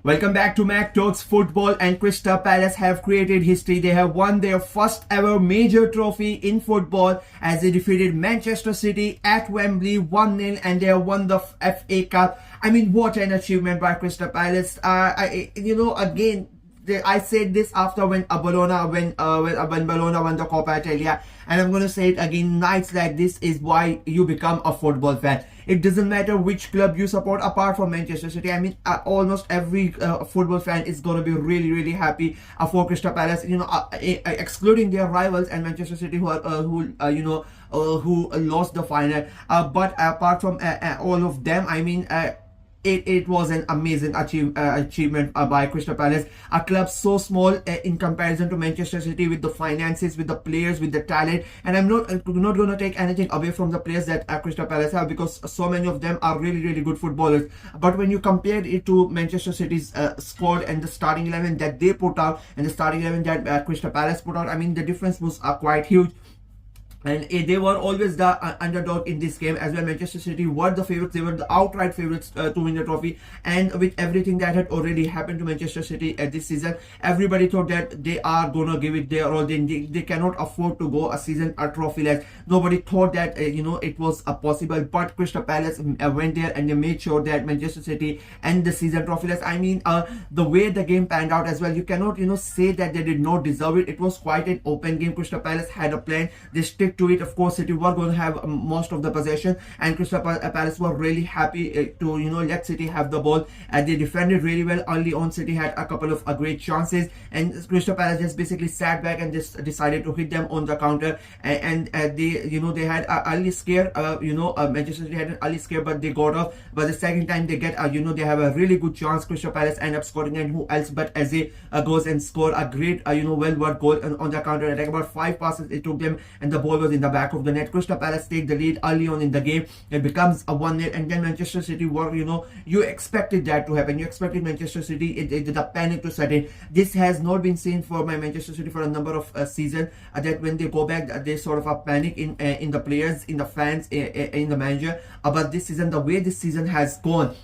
Welcome back to Mac Talks Football, and Crystal Palace have created history. They have won their first ever major trophy in football as they defeated Manchester City at Wembley 1-0, and they have won the FA Cup. I mean, what an achievement by Crystal Palace. Again, I said this after when Bologna won the Coppa Italia, and I'm going to say it again. Nights like this is why you become a football fan. It doesn't matter which club you support apart from Manchester City. I mean, almost every football fan is going to be really happy for Crystal Palace, excluding their rivals and Manchester City who lost the final. But apart from all of them, I mean, it was an amazing achievement by Crystal Palace, a club so small in comparison to Manchester City, with the finances, with the players, with the talent. And I'm not going to take anything away from the players that Crystal Palace have, because so many of them are really good footballers. But when you compare it to Manchester City's squad and the starting 11 that they put out and the starting 11 that Crystal Palace put out, I mean, the difference was quite huge. And they were always the underdog in this game as well. Manchester City were the favorites. They were the outright favorites to win the trophy. And with everything that had already happened to Manchester City at this season, everybody thought that they are going to give it their all. They cannot afford to go a season trophyless. Nobody thought that, it was possible. But Crystal Palace went there and they made sure that Manchester City end the season trophyless. I mean, the way the game panned out as well, you cannot, say that they did not deserve it. It was quite an open game. Crystal Palace had a plan. They stick to it. Of course, City were going to have most of the possession, and Crystal Palace were really happy to let City have the ball. They defended really well early on. City had a couple of great chances, and Crystal Palace just basically sat back and just decided to hit them on the counter. And they had an early scare. Manchester City had an early scare, but they got off. But the second time they get they have a really good chance. Crystal Palace end up scoring, and who else but Eze goes and score a great well-worked goal on the counter attack. About 5 passes it took them, and the ball was in the back of the net. Crystal Palace take the lead early on in the game. It becomes a 1-0, and then Manchester City were, you expected that to happen. You expected Manchester City, the panic to set in. This has not been seen for Manchester City for a number of seasons, that when they go back, they sort of a panic in the players, in the fans, in the manager. But this season, the way this season has gone,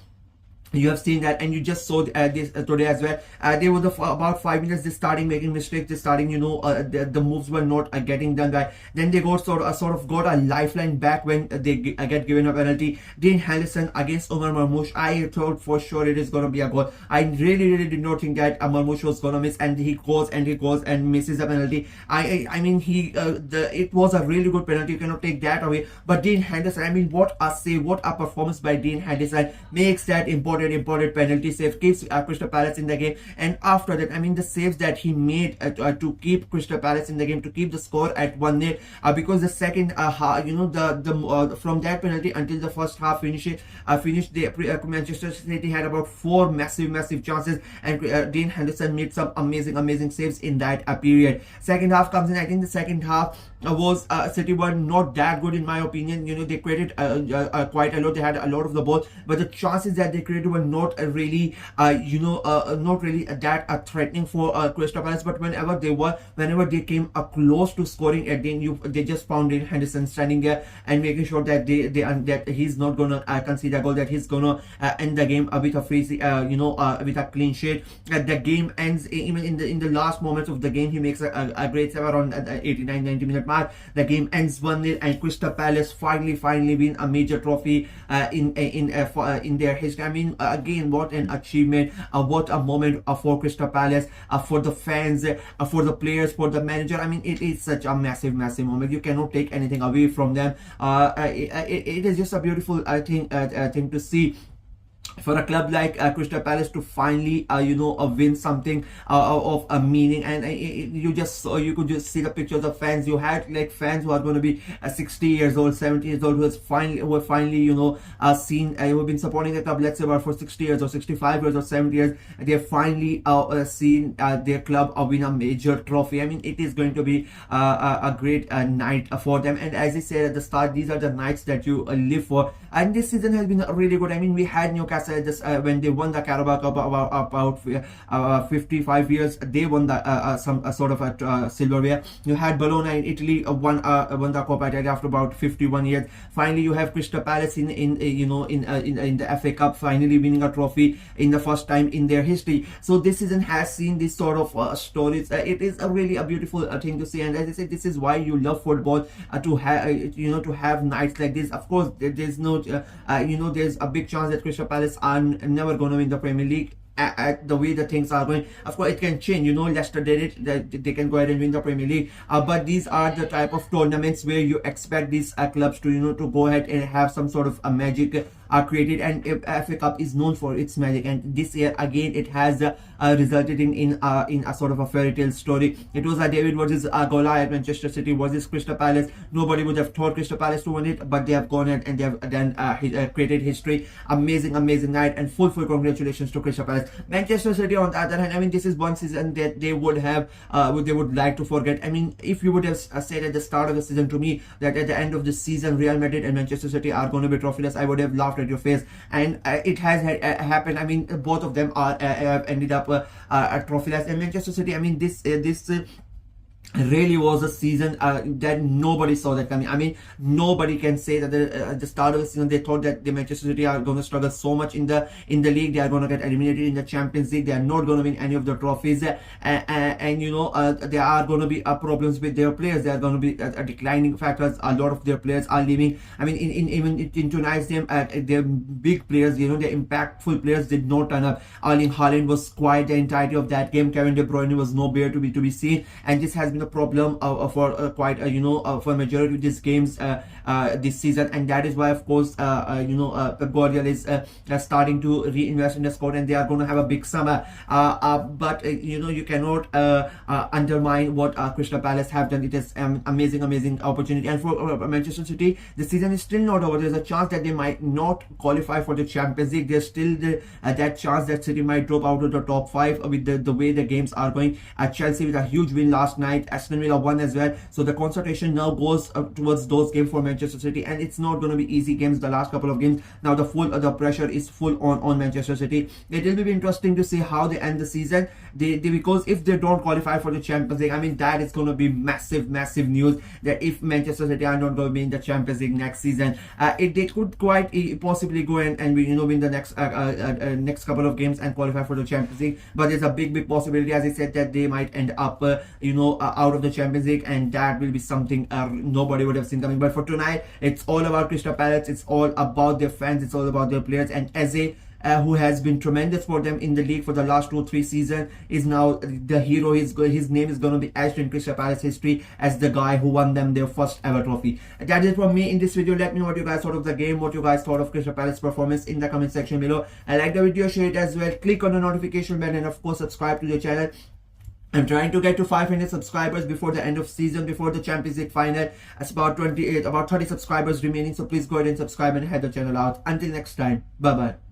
you have seen that, and you just saw this today as well. They were about 5 minutes. They starting making mistakes. They starting, the moves were not getting done right. Then they got sort of got a lifeline back when they get given a penalty. Dean Henderson against Omar Marmoush. I thought for sure it is going to be a goal. I really did not think that Marmoush was going to miss, and he goes and misses a penalty. I mean, it was a really good penalty. You cannot take that away. But Dean Henderson, I mean, what a save, what a performance by Dean Henderson makes that important penalty save, keeps Crystal Palace in the game. And after that, I mean, the saves that he made to keep Crystal Palace in the game, to keep the score at 1-0, because the second half, from that penalty until the first half finished, Manchester City had about 4 massive chances, and Dean Henderson made some amazing saves in that period. Second half comes in. I think the second half was City were not that good in my opinion. They created quite a lot. They had a lot of the ball, but the chances that they created were not really that threatening for Crystal Palace. But whenever they came close to scoring, they just found Henderson standing there and making sure that that he's not gonna concede a goal, that he's gonna end the game with a free, with a clean sheet. The game ends even in the last moments of the game. He makes a great save around the 89-90 minute mark. The game ends 1-0, and Crystal Palace finally win a major trophy in their history. I mean, again, what an achievement, what a moment for Crystal Palace, for the fans, for the players, for the manager. I mean, it is such a massive moment. You cannot take anything away from them. It is just a beautiful thing to see for a club like Crystal Palace to finally win something of a meaning. And you could just see the pictures of fans. You had like fans who are going to be 60 years old, 70 years old, who have finally seen, who have been supporting the club, let's say, about for 60 years or 65 years or 70 years. They have finally seen their club win a major trophy. I mean, it is going to be a great night for them. And as I said at the start, these are the nights that you live for. And this season has been really good. I mean, we had Newcastle Newcastle just when they won the Carabao Cup about 55 years, they won the some sort of a silverware. You had Bologna in Italy won the Coppa Italia after about 51 years. Finally, you have Crystal Palace in the FA Cup, finally winning a trophy in the first time in their history. So this season has seen this sort of stories. It is really a beautiful thing to see, and as I said, this is why you love football, to have to have nights like this. Of course, there's no there's a big chance that Crystal Palace are never going to win the Premier League. At the way the things are going, of course, it can change. Leicester did it; they can go ahead and win the Premier League. But these are the type of tournaments where you expect these clubs to to go ahead and have some sort of a magic created, and FA Cup is known for its magic. And this year again, it has resulted in a sort of a fairy tale story. It was a David versus Goliath, Manchester City versus Crystal Palace. Nobody would have thought Crystal Palace to win it, but they have gone ahead and they have then created history. Amazing night, and full congratulations to Crystal Palace. Manchester City, on the other hand, I mean, this is one season that they would have they would like to forget. I mean, if you would have said at the start of the season to me that at the end of the season Real Madrid and Manchester City are going to be trophyless, I would have laughed at your face. And it has happened. I mean, both of them are have ended up trophyless. And Manchester City, I mean, this really was a season that nobody saw that coming. I mean, nobody can say that at the start of the season they thought that the Manchester City are going to struggle so much in the league. They are going to get eliminated in the Champions League. They are not going to win any of the trophies, and there are going to be problems with their players. There are going to be declining factors. A lot of their players are leaving. I mean, in tonight's game, their big players, their impactful players did not turn up. Erling Haaland was quiet the entirety of that game. Kevin De Bruyne was nowhere to be seen, and this has been a problem for quite for majority of these games this season, and that is why, of course, Pep Guardiola is starting to reinvest in the squad, and they are going to have a big summer. But you cannot undermine what Crystal Palace have done. It is amazing opportunity, and for Manchester City, the season is still not over. There's a chance that they might not qualify for the Champions League. There's still that chance that City might drop out of the top 5 with the way the games are going. Chelsea with a huge win last night. Aston Villa won as well. So the concentration now goes towards those games for Manchester City, and it's not going to be easy games. The last couple of games, now the pressure is full on Manchester City. It will be interesting to see how they end the season. Because if they don't qualify for the Champions League, I mean, that is going to be massive news. That if Manchester City are not going to be in the Champions League next season, they could quite possibly go and win the next couple of games and qualify for the Champions League. But there's a big possibility, as I said, that they might end up out of the Champions League, and that will be something nobody would have seen coming. But for tonight, it's all about Crystal Palace. It's all about their fans. It's all about their players. And Eze, who has been tremendous for them in the league for the last 2-3 seasons, is now the hero. His name is going to be etched in Crystal Palace history as the guy who won them their first ever trophy. That is from me in this video. Let me know what you guys thought of the game, what you guys thought of Crystal Palace performance in the comment section below. And like the video, share it as well. Click on the notification bell, and of course subscribe to the channel. I'm trying to get to 500 subscribers before the end of season, before the Champions League final. It's about 30 subscribers remaining, so please go ahead and subscribe and head the channel out. Until next time, bye bye.